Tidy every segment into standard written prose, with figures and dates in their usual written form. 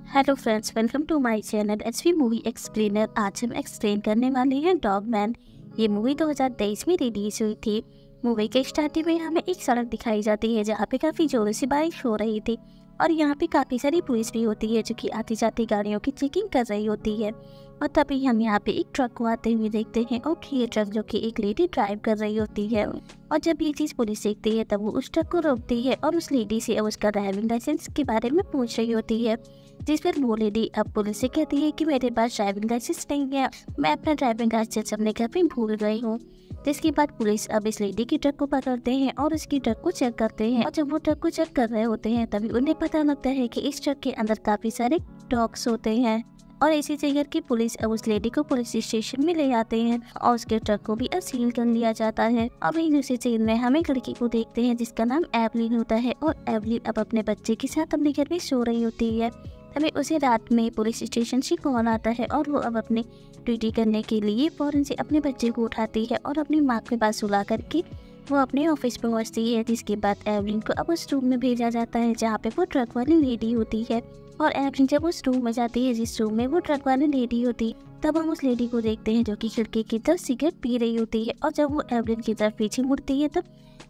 Hello friends, welcome to my channel HV movie explainer. आज हम explain करने वाले हैं डॉगमैन। ये मूवी 2023 में रिलीज हुई थी। मूवी के स्टार्टिंग में हमें एक सड़क दिखाई जाती है जहाँ पे काफ़ी जोरों से बारिश हो रही थी और यहाँ पे काफ़ी सारी पुलिस भी होती है जो कि आती जाती गाड़ियों की चेकिंग कर रही होती है। और तभी हम यहाँ पे एक ट्रक को आते हुए देखते हैं और ये ट्रक जो कि एक लेडी ड्राइव कर रही होती है। और जब ये चीज़ पुलिस देखती है तब वो उस ट्रक को रोकती है और उस लेडी से अब उसका ड्राइविंग लाइसेंस के बारे में पूछ रही होती है, जिस पर वो लेडी अब पुलिस से कहती है कि मेरे पास ड्राइविंग लाइसेंस नहीं है, मैं अपना ड्राइविंग लाइसेंस अपने घर पे भूल गई हूँ। जिसके बाद पुलिस अब इस लेडी की ट्रक को पकड़ते हैं और उसकी ट्रक को चेक करते हैं। और जब वो ट्रक को चेक कर रहे होते हैं तभी उन्हें पता लगता है कि इस ट्रक के अंदर काफी सारे डॉग्स होते हैं। और इसी से करके पुलिस अब उस लेडी को पुलिस स्टेशन में ले आते हैं और उसके ट्रक को भी सील कर लिया जाता है। अब एक दूसरी सीन में हम एक लड़की को देखते हैं जिसका नाम एवलिन होता है और एवलिन अब अपने बच्चे के साथ अपने घर में सो रही होती है। तभी उसे रात में पुलिस स्टेशन से कॉल आता है और वो अब अपनी ड्यूटी करने के लिए फौरन से अपने बच्चे को उठाती है और अपनी माँ के पास सुला करके वो अपने ऑफिस पहुंचती है। जिसके बाद एवलिन को अब उस रूम में भेजा जाता है जहाँ पे वो ट्रक वाली लेडी होती है। और एवलिन जब उस रूम में जाती है जिस रूम में वो ट्रक वाली लेडी होती है, तब हम उस लेडी को देखते हैं जो कि खिड़की की तरफ सिगरेट पी रही होती है। और जब वो एवलिन की तरफ पीछे मुड़ती है तब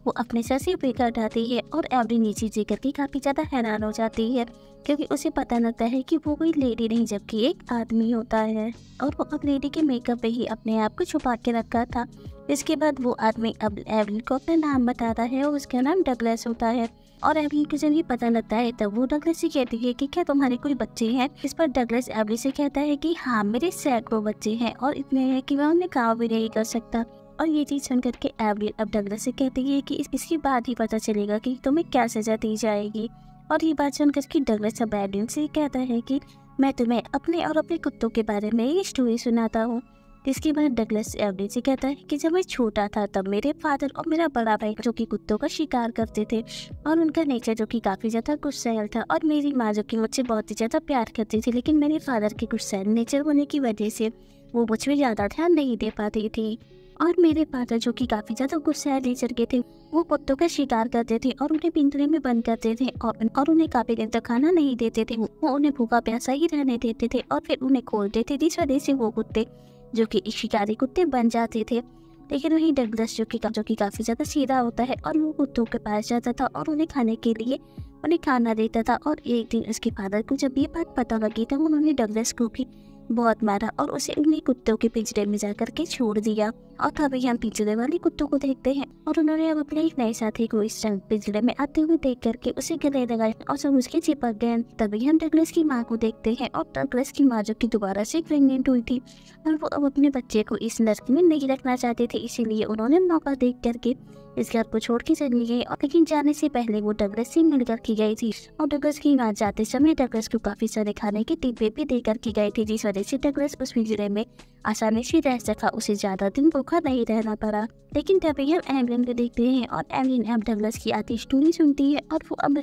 वो अपने सर से पेकर उठाती है और एवलिन नीचे जी करके काफ़ी ज़्यादा हैरान हो जाती है क्योंकि उसे पता लगता है कि वो कोई लेडी नहीं जबकि एक आदमी होता है और वो अब लेडी के मेकअप पे ही अपने आप को छुपा के रखा था। इसके बाद वो आदमी अब एवलिन को अपना नाम बताता है और उसका नाम डगलस होता है। और एवलिन को जब ये पता लगता है तब वो डगलस से कहती है कि क्या तुम्हारे कोई बच्चे हैं। इस पर डगलस एवलिन से कहता है कि हाँ, मेरे सैकड़ों बच्चे हैं और इतने हैं कि मैं उन्हें काम भी नहीं कर सकता। और ये चीज़ सुन करके एवलिन अब डगलस से कहती है कि इसके बाद ही पता चलेगा कि तुम्हें क्या सजा दी जाएगी। और ये बात सुन करके डगलस अब एवलिन से कहता है कि मैं तुम्हें अपने और अपने कुत्तों के बारे में ये स्टोरी सुनाता हूँ। जिसके बाद डगलस एवलिन से कहता है कि जब मैं छोटा था तब मेरे फादर और मेरा बड़ा भाई जो कि कुत्तों का शिकार करते थे और उनका नेचर जो कि काफ़ी ज़्यादा गुस्सैल था। और मेरी माँ जो कि मुझसे बहुत ही ज़्यादा प्यार करती थी, लेकिन मेरे फादर के गुस्सैल नेचर होने की वजह से वो मुझ पर ज़्यादा ध्यान नहीं दे पाती थी। और मेरे फादर जो कि काफ़ी ज़्यादा गुस्सैल नेचर के थे, वो कुत्तों का शिकार करते थे और उन्हें पिंजरे में बंद करते थे और उन्हें काफ़ी दिन तक खाना नहीं देते थे। वो उन्हें भूखा प्यासा ही रहने देते थे और फिर उन्हें खोलते थे, जिस वजह से वो कुत्ते जो कि शिकारी कुत्ते बन जाते थे। लेकिन वही डगलस जो कि काफ़ी ज़्यादा सीधा होता है और वो कुत्तों के पास जाता था और उन्हें खाने के लिए उन्हें खाना देता था। और एक दिन उसके फादर को जब ये बात पता लगी तब उन्होंने डगलस को भी बहुत मारा और उसे उन्हीं कुत्तों के पिंजरे में जाकर के छोड़ दिया। और तभी हम पिंजरे वाले कुत्तों को देखते हैं और उन्होंने अब अपने एक नए साथी को इस पिंजरे में आते हुए देख करके उसे गले लगाए और सब उसके चिपक गए। तभी हम डगलस की माँ को देखते हैं और डगलस की माँ जो कि दोबारा से प्रेग्नेंट हुई थी और वो अब अपने बच्चे को इस नर्क में नहीं रखना चाहते थे, इसीलिए उन्होंने मौका देख करके इस घर को छोड़ के चली गई। और लेकिन जाने से पहले वो डगलस से मिल कर के गई थी और डगलस की माँ जाते समय डगलस को काफी सारे खाने के डिब्बे भी दे करके गई थी, जिस वजह से डगलस उस पिंजरे में आसानी से रह सका, उसे ज्यादा दिन भूखा नहीं रहना पड़ा। लेकिन तभी हम एवलिन को देखते हैं और एवलिन अब डगलस की आधी स्टोरी सुनती है और वो अब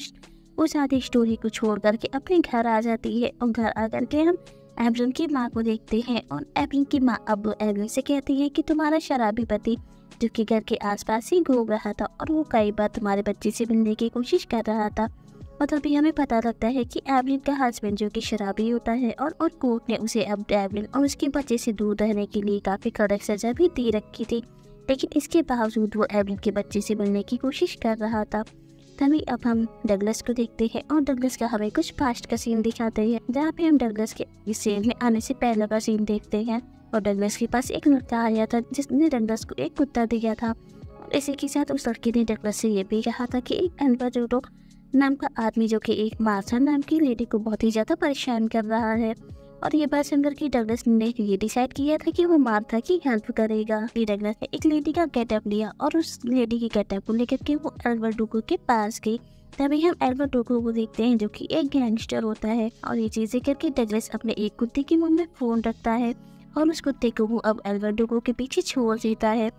उस आधी स्टोरी को छोड़ करके अपने घर आ जाती है। और घर आकर के हम एवलिन की माँ को देखते हैं और एवलिन की माँ अब एवलिन से कहती है कि तुम्हारा शराबी पति जो कि घर के आसपास ही घूम रहा था और वो कई बार तुम्हारे बच्चे से मिलने की कोशिश कर रहा था। और तभी हमें पता लगता है कि एवलिन का हस्बैंड जो कि शराबी होता है और कोर्ट ने उसे अब एवलिन और उसके बच्चे से दूर रहने के लिए काफ़ी कड़क सजा भी दे रखी थी, लेकिन इसके बावजूद वो एवलिन के बच्चे से मिलने की कोशिश कर रहा था। तभी अब हम डगलस को देखते हैं और डगलस का हमें कुछ पास्ट का सीन दिखाते हैं, जहाँ पे हम डगलस के इस सीन में आने से पहले का सीन देखते हैं। और डगलस के पास एक लड़का आया था जिसने डगलस को एक कुत्ता दिया था और इसी के साथ उस लड़के ने डगलस से ये भी कहा था कि एक एल्वाडोरो नाम का आदमी जो कि एक मार्था नाम की लेडी को बहुत ही ज़्यादा परेशान कर रहा है। और ये बात सुनकर कि डगलस ने ये डिसाइड किया था कि वो मार्था की हेल्प करेगा। डगलस ने एक लेडी का गेटअप लिया और उस लेडी के गेटअप को लेकर के वो एल्वाडोरो के पास गई। तभी हम एल्वाडोरो को देखते हैं जो कि एक गैंगस्टर होता है। और ये चीज़ें करके डगलस अपने एक कुत्ते के मुंह में फ़ोन रखता है और उस कुत्ते को वो अब एल्वाडोरो के पीछे छोड़ देता है।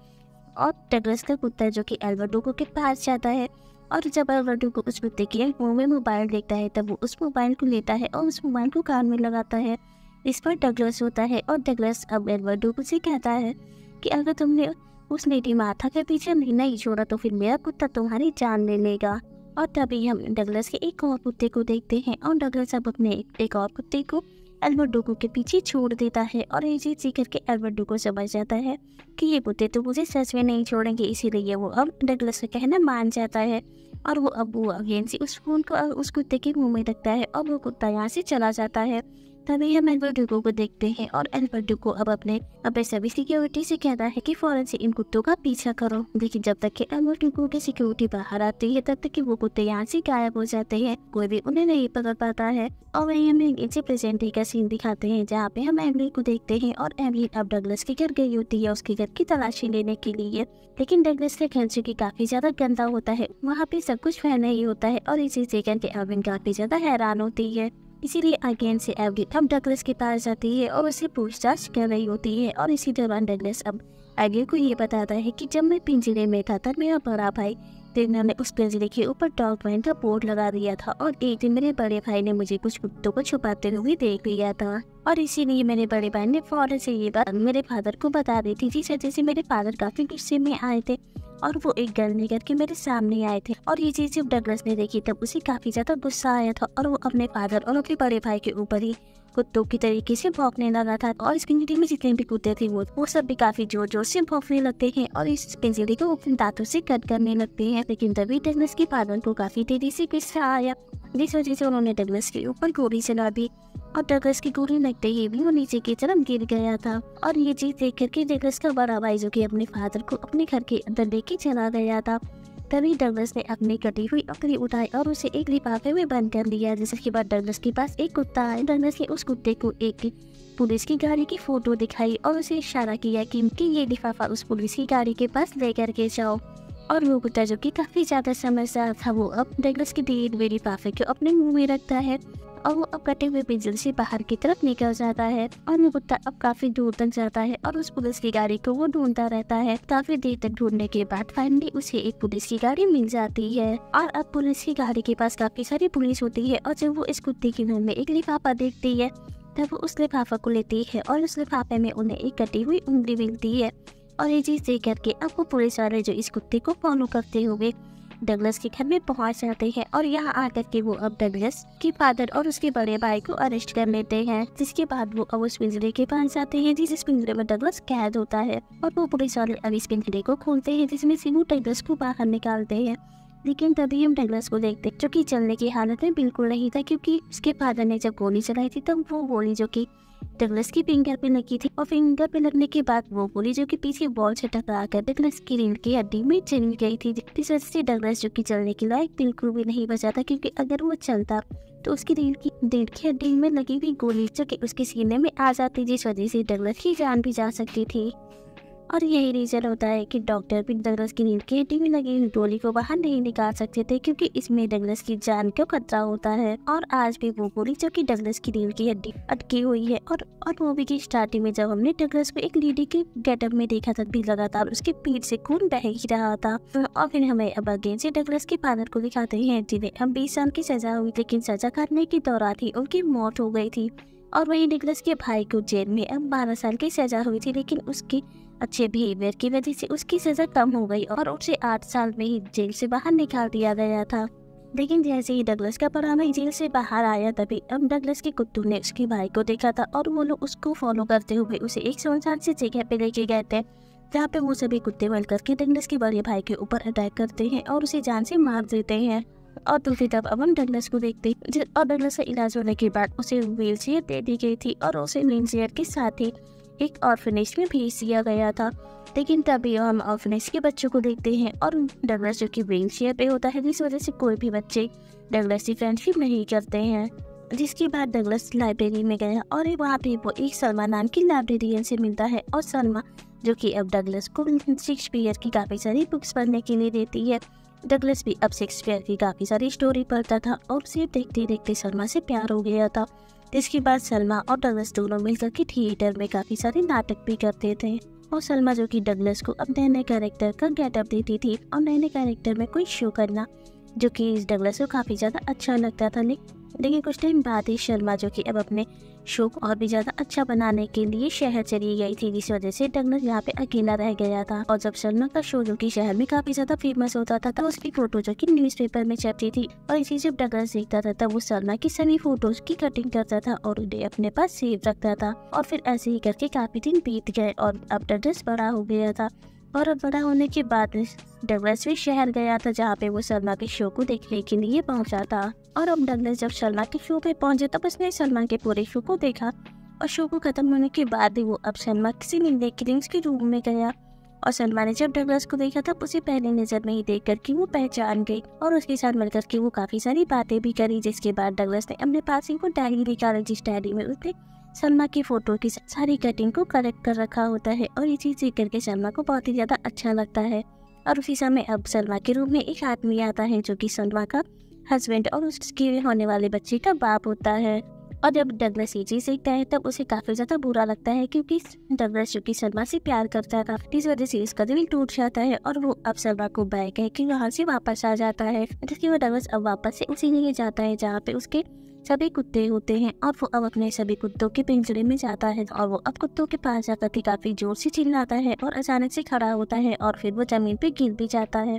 और डगलस का कुत्ता जो कि एल्वाडोरो के पास जाता है और जब एल्वाडोरो उस कुत्ते के मुंह में मोबाइल देखता है तब वो उस मोबाइल को लेता है और उस मोबाइल को कान में लगाता है। इस पर डगलस होता है और डगलस अब एल्वाडोरो से कहता है कि अगर तुमने उस लेडी मार्था के पीछे नहीं छोड़ा तो फिर मेरा कुत्ता तुम्हारी जान ले लेगा। और तभी हम डगलस के एक और कुत्ते को देखते हैं और डगलस अब अपने एक और कुत्ते को एल्बर्ट डुगो के पीछे छोड़ देता है और ये चीज सीख करके एल्बर्ट डुगो समझ जाता है कि ये कुत्ते तो मुझे सच में नहीं छोड़ेंगे, इसीलिए वो अब डगलस का कहना मान जाता है और वो अगेन से उस फोन को उस कुत्ते के मुंह में रखता है और वो कुत्ता यहाँ से चला जाता है। तभी हम एल्बर्ट डुगो को देखते हैं और एल्बर्ट डुगो अब अपने सभी सिक्योरिटी से कहता है कि फौरन से इन कुत्तों का पीछा करो, लेकिन जब तक कि एल्बर्ट डुगो की सिक्योरिटी बाहर आती है तब तक कि वो कुत्ते यहाँ से गायब हो जाते हैं, कोई भी उन्हें नहीं पकड़ पाता है। और वहीं हमें इनसे प्रेजेंट डे का सीन दिखाते हैं जहाँ पे हम एवलिन को देखते हैं और एवलिन अब डगलस के घर गई होती है उसके घर की तलाशी लेने के लिए, लेकिन डगलस का घर जो कि काफी ज्यादा गंदा होता है, वहाँ पे सब कुछ फैला ही होता है और इसी से कहकर एवलिन काफी ज्यादा हैरान होती है। इसीलिए अगेन से एवलिन अब डगलस के पास जाती है और उसे पूछताछ कर रही होती है और इसी दौरान डगलस अब एवलिन को ये बताता है कि जब मैं पिंजरे में था तब मेरा बड़ा भाई ट्रेनर ने उस पिंजरे के ऊपर डॉगमैन का बोर्ड लगा दिया था और एक दिन मेरे बड़े भाई ने मुझे कुछ कुत्तों को छुपाते हुए देख लिया था और इसीलिए मेरे बड़े भाई ने फौरन से ये बात मेरे फादर को बता दी थी, जिस वजह से मेरे फादर काफी गुस्से में आए थे और वो एक गन लेकर के मेरे सामने आए थे। और ये चीज जब डगलस ने देखी तब उसे काफी ज्यादा गुस्सा आया था और वो अपने फादर और अपने बड़े भाई के ऊपर ही कुत्तों की तरीके से भौंकने लगा था और इस पिंजरे में जितने भी कुत्ते थे वो सब भी काफी जोर जोर से भौंकने लगते हैं और इस पिंजरे को अपने दांतों से कट करने लगते हैं। लेकिन तभी डगलस के फादर को काफी तेजी से गुस्सा आया, जिस वजह से उन्होंने डगलस के ऊपर गोली चला दी और डगलस की गोली लगते ही भी वो नीचे की तरफ गिर गया था। और ये चीज देख करके डगलस का बड़ा भाई जो कि अपने फादर को अपने घर के अंदर लेके चला गया था। तभी डगलस ने अपनी कटी हुई लकड़ी उठाई और उसे एक लिफाफे में बंद कर दिया, जिसके बाद डगलस के पास एक कुत्ता है। डगलस ने उस कुत्ते को एक पुलिस की गाड़ी की फोटो दिखाई और उसे इशारा किया कि ये लिफाफा उस पुलिस की गाड़ी के पास लेकर के जाओ। और वो कुत्ता जो कि काफी ज्यादा समझदार था वो अब डगलस के दिए हुए लिफाफे को अपने मुंह में रखता है और वो अब कटे हुए पिंजरे से बाहर की तरफ निकल जाता है और वो कुत्ता अब काफी दूर तक जाता है और उस पुलिस की गाड़ी को वो ढूंढता रहता है। काफी देर तक ढूंढने के बाद फाइनली उसे एक पुलिस की गाड़ी मिल जाती है और अब पुलिस की गाड़ी के पास काफी सारी पुलिस होती है और जब वो इस कुत्ते के मुंह में एक लिफाफा देखती है तब वो उस लिफाफा को लेती है और उस लिफाफे में उन्हें एक कटी हुई उंगली मिलती है। और ये चीज देख करके अब वो पुलिस वाले जो इस कुत्ते को फॉलो करते हुए डगलस के घर में पहुंच जाते हैं और यहाँ आकर के वो अब डगलस के फादर और उसके बड़े भाई को अरेस्ट कर लेते हैं, जिसके बाद वो अब उस पिंजरे के पास जाते हैं जिस पिंजरे में डगलस कैद होता है और वो पुलिस वाले अब इस पिंजरे को खोलते हैं जिसमें से वो डगलस को बाहर निकालते हैं। लेकिन तभी हम डगलस को देखते जो कि चलने की हालत में बिल्कुल नहीं था, क्योंकि उसके फादर ने जब गोली चलाई थी तब वो गोली जो कि डगलस की फिंगर पे लगी थी और फिंगर पे लगने के बाद वो गोली जो कि पीछे बॉल से टकरा कर डगलस की रीढ़ की हड्डी में चली गई थी, जिस वजह से डगलस जो कि चलने के लायक बिल्कुल भी नहीं बचा था, क्योंकि अगर वो चलता तो उसकी रीढ़ की हड्डी में लगी हुई गोली जो कि उसके सीने में आ जाती, जिस वजह से डगलस की जान भी जा सकती थी। और यही रीजन होता है कि डॉक्टर भी डगलस की रीढ़ की हड्डी में लगी हुई गोली को बाहर नहीं निकाल सकते थे, क्योंकि इसमें डगलस की जान को खतरा होता है। और आज भी वो गोली जो कि डगलस की रीढ़ की हड्डी अटकी हुई है। और मूवी की स्टार्टिंग में जब हमने डगलस को एक लेडी के गेटअप में देखा था, भी लगातार उसके पीठ से खून बह ही रहा था। और फिर हमें अब अगेन से डगलस के फादर को दिखाते हैं जिन्हें हम 20 साल की सजा हुई, लेकिन सजा काटने के दौरान ही उनकी मौत हो गई थी। और वहीं डगलस के भाई को जेल में अब 12 साल की सजा हुई थी, लेकिन उसकी अच्छे बिहेवियर की वजह से उसकी सजा कम हो गई और उसे 8 साल में ही जेल से बाहर निकाल दिया गया था। लेकिन जैसे ही डगलस का बड़ा भाई जेल से बाहर आया तभी अब डगलस के कुत्तों ने उसके भाई को देखा था और वो लोग उसको फॉलो करते हुए उसे एक सुनसान सी जगह पे लेके गए थे, जहाँ पे वो सभी कुत्ते मिल करके डगलस के बड़े भाई के ऊपर अटैक करते हैं और उसे जान से मार देते हैं। और दूसरी तरफ अब हम डगलस को देखते हैं और डगलस का इलाज होने के बाद उसे व्हील चेयर दे दी गई थी और उसे व्हील चेयर के साथ ही एक ऑर्फनेज में भेज दिया गया था। लेकिन तभी हम ऑर्फनेज के बच्चों को देखते हैं और डगलस जो कि व्हील चेयर पे होता है, जिस वजह से कोई भी बच्चे डगलस की फ्रेंडशिप नहीं करते हैं। जिसके बाद डगलस लाइब्रेरी में गया और वहाँ पे वो एक सलमा नाम की लाइब्रेरियन से मिलता है और सलमा जो कि अब डगलस को शेक्सपियर की काफ़ी सारी बुक्स पढ़ने के लिए देती है। डगलस भी अब शेक्सपियर की काफ़ी सारी स्टोरी पढ़ता था और उसे देखते देखते सलमा से प्यार हो गया था। इसके बाद सलमा और डगलस दोनों मिलकर के थिएटर में काफ़ी सारे नाटक भी करते थे और सलमा जो कि डगलस को अब नए नए कैरेक्टर का गेटअप देती थी और नए नए कैरेक्टर में कोई शो करना जो कि डगलस को काफ़ी ज़्यादा अच्छा लगता था। लेकिन कुछ टाइम बाद ही शर्मा जो कि अब अपने शो को और भी ज्यादा अच्छा बनाने के लिए शहर चली गई थी, जिस वजह से डगलस यहाँ पे अकेला रह गया था। और जब शर्मा का शो जो कि शहर में काफी ज्यादा फेमस होता था तो उसकी फोटो जो कि न्यूज़पेपर में छपती थी, और इसी जब डगलस देखता था तब वो शर्मा की सभी फोटोज की कटिंग करता था और उन्हें अपने पास सेव रखता था। और फिर ऐसे ही करके काफी दिन बीत गए और अब डगलस बड़ा हो गया था। और अब बड़ा होने के बाद डगलस भी शहर गया था, जहाँ पे वो शर्मा के शो को देखने के लिए पहुंचा था। और अब डगलस जब शर्मा के शो पे पहुंचे तब उसने शर्मा के पूरे शो को देखा, और शो को खत्म होने के बाद ही वो अब शर्मा से मिलने के लिए उसके रूम में गया। और शर्मा ने जब डगलस को देखा तब उसे पहली नजर में ही देख कर के वो पहचान गई और उसके साथ मिलकर के वो काफी सारी बातें भी करी। जिसके बाद डगलस ने अपने पास ही वो डायरी निकाला, जिस डायरी में उसने शर्मा की फोटो की सारी कटिंग को कलेक्ट कर रखा होता है। और ये चीज देख करके शर्मा को बहुत ही ज्यादा अच्छा लगता है। और उसी समय अब शर्मा के रूम में एक आदमी आता है जो कि शर्मा का हस्बैंड और उसके होने वाले बच्चे का बाप होता है। और जब डगलस ये चीज देखता है तब उसे काफी ज्यादा बुरा लगता है, क्योंकि डगलस जो कि शर्मा से प्यार करता था, इस वजह से इसका दिल टूट जाता है और वो अब शर्मा को बाय कह के वहाँ से वापस आ जाता है। जिसकी वजह डगलस अब वापस से उसी जगह जाता है जहाँ पे उसके सभी कुत्ते होते हैं, और वो अब अपने सभी कुत्तों के पिंजरे में जाता है। और वो अब कुत्तों के पास जाकर के काफी जोर से चिल्लाता है और अचानक से खड़ा होता है और फिर वो जमीन पे गिर भी जाता है।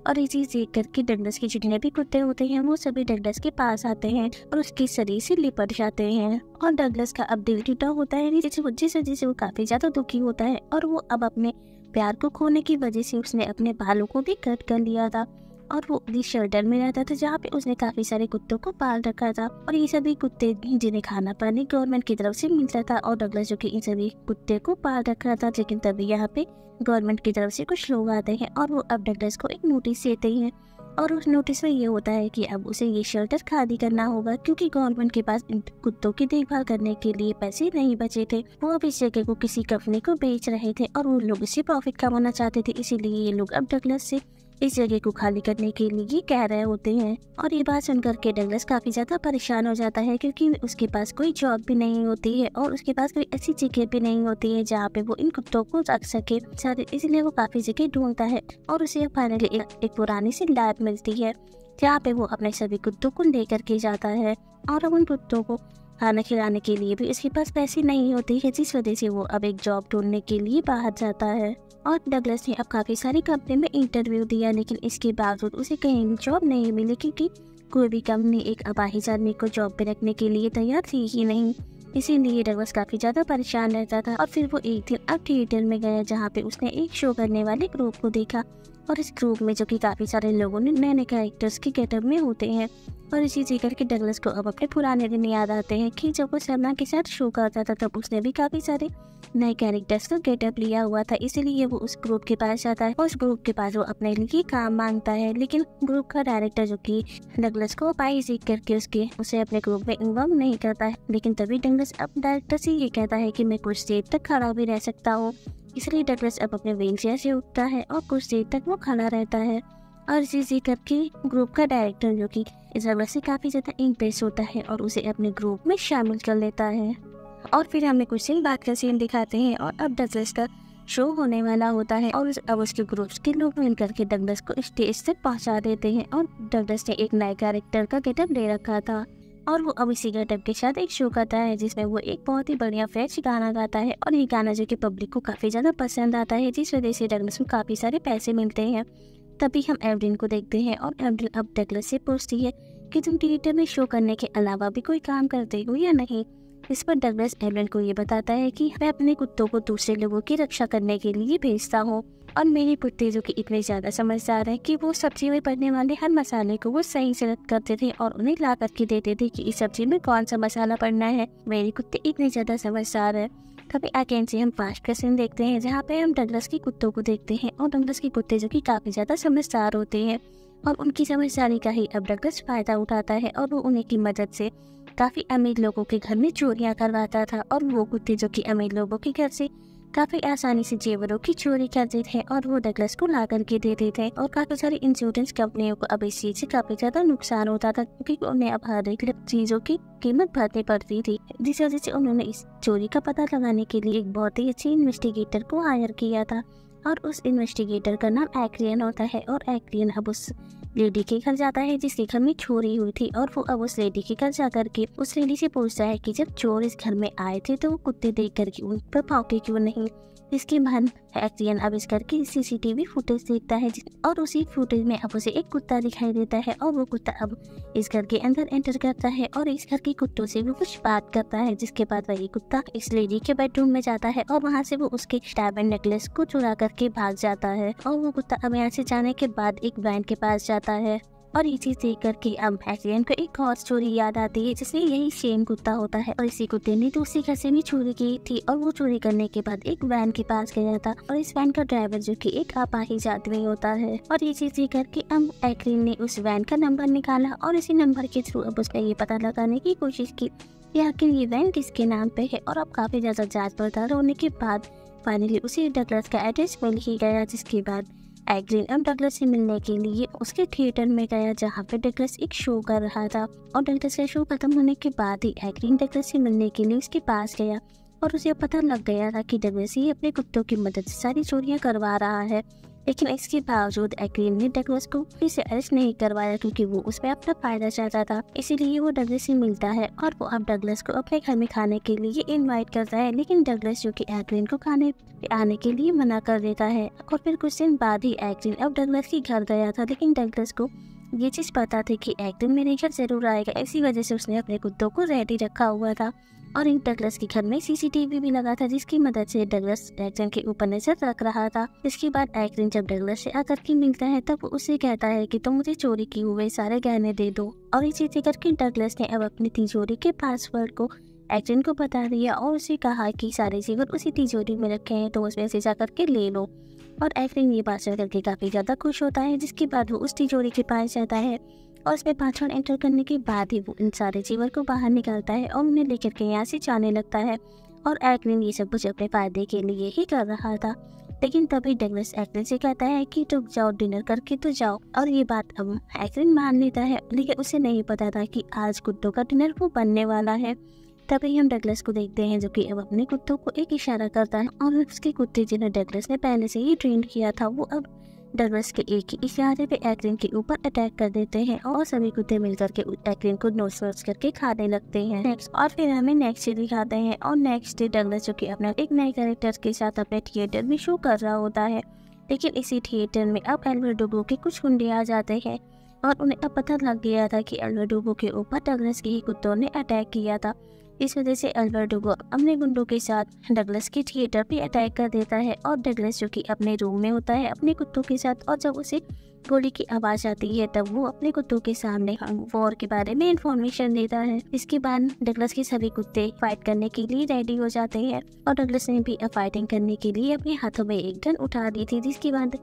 और ये चीज देख करके डगलस के जितने भी कुत्ते होते हैं वो सभी डगलस के पास आते हैं और उसके शरीर से लिपट जाते हैं। और डगलस का अब दिल टूटा होता है, जिस वजह से वो काफी ज्यादा दुखी होता है। और वो अब अपने प्यार को खोने की वजह से उसने अपने बालों को भी कट कर लिया था और वो इस शेल्टर में रहता था, जहाँ पे उसने काफी सारे कुत्तों को पाल रखा था। और ये सभी कुत्ते जिन्हें खाना पानी गवर्नमेंट की तरफ से मिलता था, और डगलस जो कि इन सभी कुत्ते को पाल रखा था। लेकिन तभी यहाँ पे गवर्नमेंट की तरफ से कुछ लोग आते हैं और वो अब डगलस को एक नोटिस देते हैं। और उस नोटिस में ये होता है कि अब उसे ये शेल्टर खाली करना होगा, क्योंकि गवर्नमेंट के पास इन कुत्तों की देखभाल करने के लिए पैसे नहीं बचे थे। वो अब इस जगह को किसी कंपनी को बेच रहे थे और वो लोग इससे प्रॉफिट कमाना चाहते थे, इसीलिए ये लोग अब डगलस से इस जगह को खाली करने के लिए कह रहे होते हैं। और ये बात सुनकर के डगलस काफी ज्यादा परेशान हो जाता है, क्योंकि उसके पास कोई जॉब भी नहीं होती है और उसके पास कोई ऐसी जगह भी नहीं होती है जहाँ पे वो इन कुत्तों को रख सके। इसलिए वो काफी जगह ढूंढता है और उसे फाइनली एक पुरानी सी लैब मिलती है, जहाँ पे वो अपने सभी कुत्तों को लेकर के जाता है। और अब उन कुत्तों को खाना खिलाने के लिए भी इसके पास पैसे नहीं होते हैं, जिस वजह से वो अब एक जॉब ढूंढने के लिए बाहर जाता है। और डगलस ने अब काफी सारी कंपनी में इंटरव्यू दिया, लेकिन इसके बावजूद उसे कहीं भी जॉब नहीं मिली, क्योंकि कोई भी कंपनी एक अपाहिज आदमी को जॉब पे रखने के लिए तैयार थी ही नहीं। इसीलिए डगलस काफी ज्यादा परेशान रहता था। और फिर वो एक दिन अब थिएटर में गया, जहाँ पे उसने एक शो करने वाले ग्रुप को देखा। और इस ग्रुप में जो कि काफी सारे लोगों ने नए नए कैरेक्टर्स के गेटअप में होते हैं। और इसी चीज करके डगलस को अब अपने पुराने दिन याद आते हैं कि जब वो शर्मा के साथ शो करता था तब उसने भी काफी सारे नए कैरेक्टर्स का गेटअप लिया हुआ था। इसीलिए वो उस ग्रुप के पास जाता है और उस ग्रुप के पास वो अपने लिए काम मांगता है। लेकिन ग्रुप का डायरेक्टर जो कि डगलस को उपाय सीख करके उसे अपने ग्रुप में इन्वॉल्व नहीं करता है। लेकिन तभी डगलस अब डायरेक्टर से ये कहता है कि मैं कुछ देर तक खड़ा भी रह सकता हूँ। इसलिए डगलस अब अपने व्हीलचेयर से उठता है और कुछ देर तक वो खड़ा रहता है। और इसी करके ग्रुप का डायरेक्टर जो कि इस डगलस से काफी ज्यादा इम्प्रेस होता है और उसे अपने ग्रुप में शामिल कर लेता है। और फिर हमें कुछ दिन बाद का सीन दिखाते हैं और अब डगलस का शो होने वाला होता है और अब उसके ग्रुप्स के लोग मिलकर के डगलस को स्टेज तक पहुंचा देते हैं। और डगलस ने एक नए कैरेक्टर का गेटअप ले रखा था और वो अब इसी गेटअप के साथ एक शो करता है, जिसमें वो एक बहुत ही बढ़िया फ्रेश गाना गाता है। और ये गाना जो कि पब्लिक को काफी ज्यादा पसंद आता है, जिस वजह से डगलस को काफी सारे पैसे मिलते हैं। तभी हम एवलिन को देखते हैं और एवलिन अब डगलस से पूछती है कि तुम थिएटर में शो करने के अलावा भी कोई काम करते हो या नहीं। इस पर डगलस एवलिन को ये बताता है कि मैं अपने कुत्तों को दूसरे लोगों की रक्षा करने के लिए भेजता हूँ और मेरे कुत्ते जो कि इतने ज्यादा समझदार हैं कि वो सब्जी में पड़ने वाले हर मसाले को वो सही सेलेक्ट करते थे और उन्हें ला करके देते थे कि इस सब्जी में कौन सा मसाला पड़ना है। मेरे कुत्ते इतने ज्यादा समझदार है। कभी आगे से हम फास्ट का सीन देखते हैं, जहाँ पे हम डगलस के कुत्तों को देखते हैं और डगलस के कुत्ते जो कि काफी ज्यादा समझदार होते हैं और उनकी समझदारी का ही अब डगलस फायदा उठाता है और वो उन्हीं की मदद से काफी अमीर लोगों के घर में चोरियां करवाता था। और वो कुत्ते जो कि अमीर लोगों के घर से काफी आसानी से जेवरों की चोरी करते थे और वो डगलस को ला करके देते थे। और काफी सारी इंश्योरेंस कंपनियों को अब इस चीज से काफी ज्यादा नुकसान होता था, क्योंकि उन्हें अब हर एक चीजों की कीमत भरनी पड़ती थी, जिस वजह से उन्होंने इस चोरी का पता लगाने के लिए एक बहुत ही अच्छे इन्वेस्टिगेटर को हायर किया था। और उस इन्वेस्टिगेटर का नाम एक्रियन होता है और एक्रियन अब उस लेडी के घर जाता है जिसके घर में चोरी हुई थी, और वो अब उस लेडी के घर जा करके उस लेडी से पूछता है कि जब चोर इस घर में आए थे तो वो कुत्ते देख करके उन पर भौंके क्यों नहीं। इसके बाद एक्रियन अब इस घर की सीसीटीवी फुटेज देखता है और उसी फुटेज में अब उसे एक कुत्ता दिखाई देता है, और वो कुत्ता अब इस घर के अंदर एंटर करता है और इस घर के कुत्तों से वो कुछ बात करता है। जिसके बाद वही कुत्ता इस लेडी के बेडरूम में जाता है और वहाँ से वो उसके डायमंड नेकलेस को चुरा करके भाग जाता है। और वो कुत्ता अब यहाँ से जाने के बाद एक वैन के पास जाता है, और ये चीज देख करके अब एक्रियन को एक और चोरी याद आती है जिसमें यही सेम कुत्ता होता है, और इसी कुत्ते ने दूसरी घर से भी चोरी की थी, और वो चोरी करने के बाद एक वैन के पास गया था, और इस वैन का ड्राइवर जो कि एक अपाहिज आदमी होता है। और ये चीज देख करके अब एक्रियन ने उस वैन का नंबर निकाला और इसी नंबर के थ्रू अब उसने ये पता लगाने की कोशिश की कि आखिर ये वैन किसके नाम पे है। और अब काफी ज्यादा जांच पड़ताल होने के बाद फाइनली उसे डगलस का एड्रेस मिल ही गया। जिसके बाद एक्रियन अब डगलस से मिलने के लिए उसके थिएटर में गया जहाँ पे डगलस एक शो कर रहा था, और डगलस का शो खत्म होने के बाद ही एक्रियन डगलस से मिलने के लिए उसके पास गया, और उसे पता लग गया था कि डगलस ही अपने कुत्तों की मदद से सारी चोरियां करवा रहा है। लेकिन इसके बावजूद एक्रियन ने डगलस को फिर से अरेस्ट नहीं करवाया क्योंकि वो उसमें अपना फायदा चाहता था। इसीलिए वो डगलस से मिलता है और वो अब डगलस को अपने घर में खाने के लिए इनवाइट करता है, लेकिन डगलस जो कि एक्रियन को खाने आने के लिए मना कर देता है। और फिर कुछ दिन बाद ही एक्रियन अब डगलस के घर गया था, लेकिन डगलस को ये चीज पता थी कि एक्रियन मेरे घर जरूर आएगा, इसी वजह से उसने अपने कुत्तों को रेडी रखा हुआ था। और इन डगलस के घर में सीसीटीवी भी लगा था जिसकी मदद से डगलस एक्रियन के ऊपर नजर रख रहा था। इसके बाद एक्रियन जब डगलस से आकर के मिलता है तब उसे कहता है कि तुम मुझे चोरी किए हुए सारे गहने दे दो। और इसी करके डगलस ने अब अपनी तिजोरी के पासवर्ड को एक्रियन को बता दिया और उसे कहा कि सारे जेवर उसी तिजोरी में रखे हैं, तो उसमें से जा करके ले लो। और एक्रियन ये बात सुन करके काफी ज्यादा खुश होता है। जिसके बाद वो उस तिजोरी के पास जाता है और उसमें पासवर्ड एंटर करने के बाद ही वो इन सारे जेवर को बाहर निकालता है और उन्हें लेकर के यहाँ से जाने लगता है। और एक्रियन ये सब कुछ अपने फायदे के लिए ही कर रहा था। लेकिन तभी डगलस एक्रियन से कहता है कि तुम जाओ डिनर करके तो जाओ। और ये बात अब एक्रियन मान लेता है, लेकिन उसे नहीं पता था कि आज कुत्तों का डिनर वो बनने वाला है। तभी हम डगलस को देखते हैं जो कि अब अपने कुत्तों को एक इशारा करता है, और उसके कुत्ते जिन्हें डगलस ने पहले से ही ट्रेन किया था वो अब डगलस के एक ही इशारे पे एक्रियन के ऊपर अटैक कर देते हैं, और सभी कुत्ते मिलकर के एक्रियन को नोच नोच करके खाने लगते हैं। और फिर हमें नेक्स्ट डे दिखाते हैं, और नेक्स्ट डे डगलस जो कि अपना एक नए कैरेक्टर के साथ अपने थिएटर में शो कर रहा होता है। लेकिन इसी थिएटर में अब एल्वर्डुगो के कुछ गुंडे आ जाते हैं, और उन्हें अब पता लग गया था कि एल्वर्डुगो के ऊपर डगलस के ही कुत्तों ने अटैक किया था। इस वजह से एल्वर्डुगो अपने गुंडों के साथ डगलस के थिएटर पे अटैक कर देता है, और डगलस जो कि अपने रूम में होता है अपने कुत्तों के साथ, और जब उसे गोली की आवाज आती है तब वो अपने कुत्तों के सामने वॉर के बारे में इंफॉर्मेशन देता है। इसके बाद डगलस के सभी कुत्ते फाइट करने के लिए रेडी हो जाते हैं, और डगलस ने भी फाइटिंग करने के लिए अपने हाथों में एक गन उठा दी थी। जिसके बाद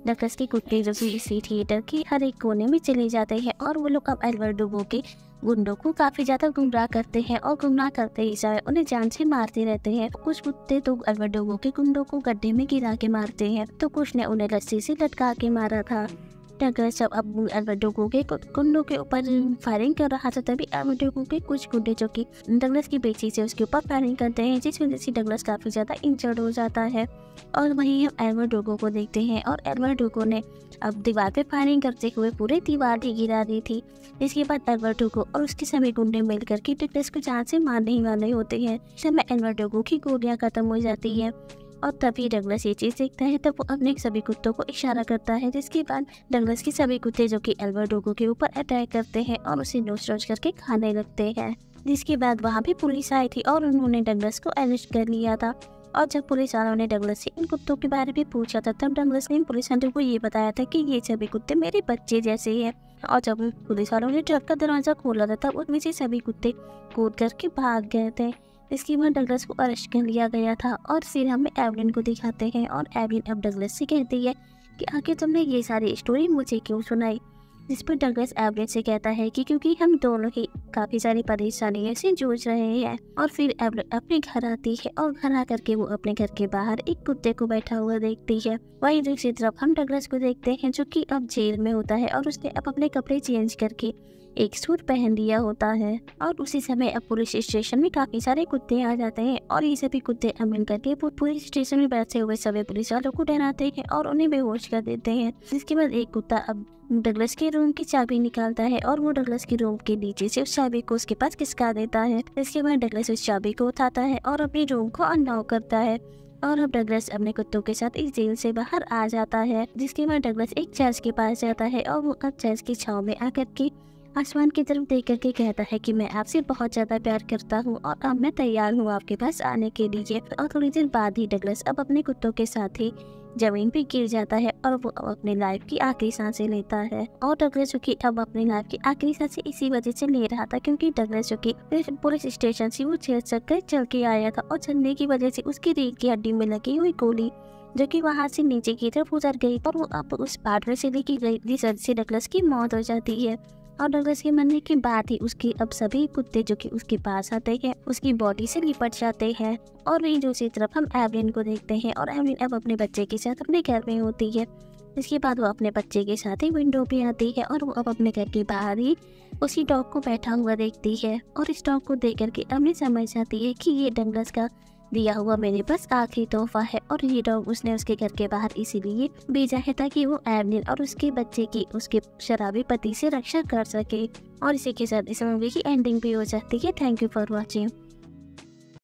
डगलस के कुत्ते जो कि इसी थिएटर के हर एक कोने में चले जाते हैं, और वो लोग अब एल्वर्डुगो के गुंडों को काफी ज्यादा गुमराह करते हैं, और गुमराह करते ही समय उन्हें जान से मारते रहते हैं। कुछ कुत्ते तो एल्वर्डुगो के गुंडों को गड्ढे में गिरा के मारते हैं, तो कुछ ने उन्हें रस्सी से लटका के मारा था। डगलस जब अब एल्वर्डुगो के गुंडों के ऊपर फायरिंग कर रहा था तभी एल्वर्डुगो के कुछ गुंडे जो कि डगलस की बेटी से उसके ऊपर फायरिंग करते हैं, जिस वजह से डगलस काफी ज्यादा इंजर्ड हो जाता है। और वहीं हम एल्वर्डुगो को देखते हैं, और एल्वर्डुगो ने अब दीवार पे फायरिंग करते हुए पूरे दीवार ही गिरा दी थी। इसके बाद एल्वर्डुगो और उसके सभी गुंडे मिलकर के डगलस को जान से मारने ही वाले होते हैं। समय एल्वर्डुगो की गोलियां खत्म हो जाती है, और तभी डगलस ये चीज देखता है तब वो अपने सभी कुत्तों को इशारा करता है। जिसके बाद डगलस के सभी कुत्ते जो कि एल्वर्डुगो के ऊपर अटैक करते हैं और उसे नोच नोच करके खाने लगते हैं। जिसके बाद वहाँ भी पुलिस आई थी और उन्होंने डगलस को अरेस्ट कर लिया था। और जब पुलिस वालों ने डगलस से इन कुत्तों के बारे में पूछा था तब डगलस ने पुलिस वालों को ये बताया था कि ये सभी कुत्ते मेरे बच्चे जैसे ही हैं। और जब पुलिस वालों ने ट्रक का दरवाजा खोला था तब उनमें से सभी कुत्ते कूद करके भाग गए थे। इसके बाद डगलस को अरेस्ट कर लिया गया था, और फिर हमें एवलिन को दिखाते हैं, और एवलिन अब डगलस से कहती है कि आखिर तुमने ये सारी स्टोरी मुझे क्यों सुनाई। जिस पर डगलस एवलिन से कहता है कि क्योंकि हम दोनों ही काफ़ी सारी परेशानियों से जूझ रहे हैं। और फिर एवलिन अपने घर आती है, और घर आकर के वो अपने घर के बाहर एक कुत्ते को बैठा हुआ देखती है। वहीं दूसरी तरफ हम डगलस को देखते हैं जो कि अब जेल में होता है, और उसने अब अपने कपड़े चेंज करके एक सूट पहन लिया होता है। और उसी समय अब पुलिस स्टेशन में काफी सारे कुत्ते आ जाते हैं और ये सभी कुत्ते मिल करके पुलिस स्टेशन में बैठे हुए सभी पुलिस वालों को डराते हैं और उन्हें बेहोश कर देते हैं। जिसके बाद एक कुत्ता अब डगलस के रूम की चाबी निकालता है और वो डगलस के रूम के नीचे से उस चाबी को उसके पास खिसका देता है। इसके बाद डगलस उस चाबी को उठाता है और अपने रूम को अनलॉक करता है और अब डगलस अपने कुत्तों के साथ इस जेल से बाहर आ जाता है। जिसके बाद डगलस एक चर्च के पास जाता है और वो अब चर्च की छांव में आकर के आसमान की तरफ देख करके कहता है कि मैं आपसे बहुत ज्यादा प्यार करता हूँ और अब मैं तैयार हूँ आपके पास आने के लिए। और थोड़ी देर बाद ही डगलस अब अपने कुत्तों के साथ ही जमीन पे गिर जाता है और वो अब अपनी लाइफ की आखिरी सांसें लेता है। और डगलस जो कि अब अपनी लाइफ की आखिरी सांसें इसी वजह से ले रहा था क्योंकि डगलस जो कि पुलिस स्टेशन से वो जेल चक्कर चल के आया था और चलने की वजह से उसकी रीढ़ की हड्डी में लगी हुई गोली जो कि वहां से नीचे की तरफ उतर गई और वो अब उस पार्टनर से लेके गई जिस वजह से डगलस की मौत हो जाती है। और डगलस के मरने के बाद ही उसके अब सभी कुत्ते जो कि उसके पास आते हैं उसकी बॉडी से लिपट जाते हैं। और वहीं दूसरी तरफ हम एवलिन को देखते हैं और एवलिन अब अपने बच्चे के साथ अपने घर में होती है। इसके बाद वो अपने बच्चे के साथ ही विंडो पे आती है और वो अब अपने घर के बाहर ही उसी डॉग को बैठा हुआ देखती है और इस डॉग को देख करके अपने समझ जाती है कि ये डगलस का दिया हुआ मेरे पास आखिरी तोहफा है और ये डॉग उसने उसके घर के बाहर इसीलिए भेजा है ताकि वो एवलिन और उसके बच्चे की उसके शराबी पति से रक्षा कर सके। और इसी के साथ इस मूवी की एंडिंग भी हो जाती है। Thank you for watching.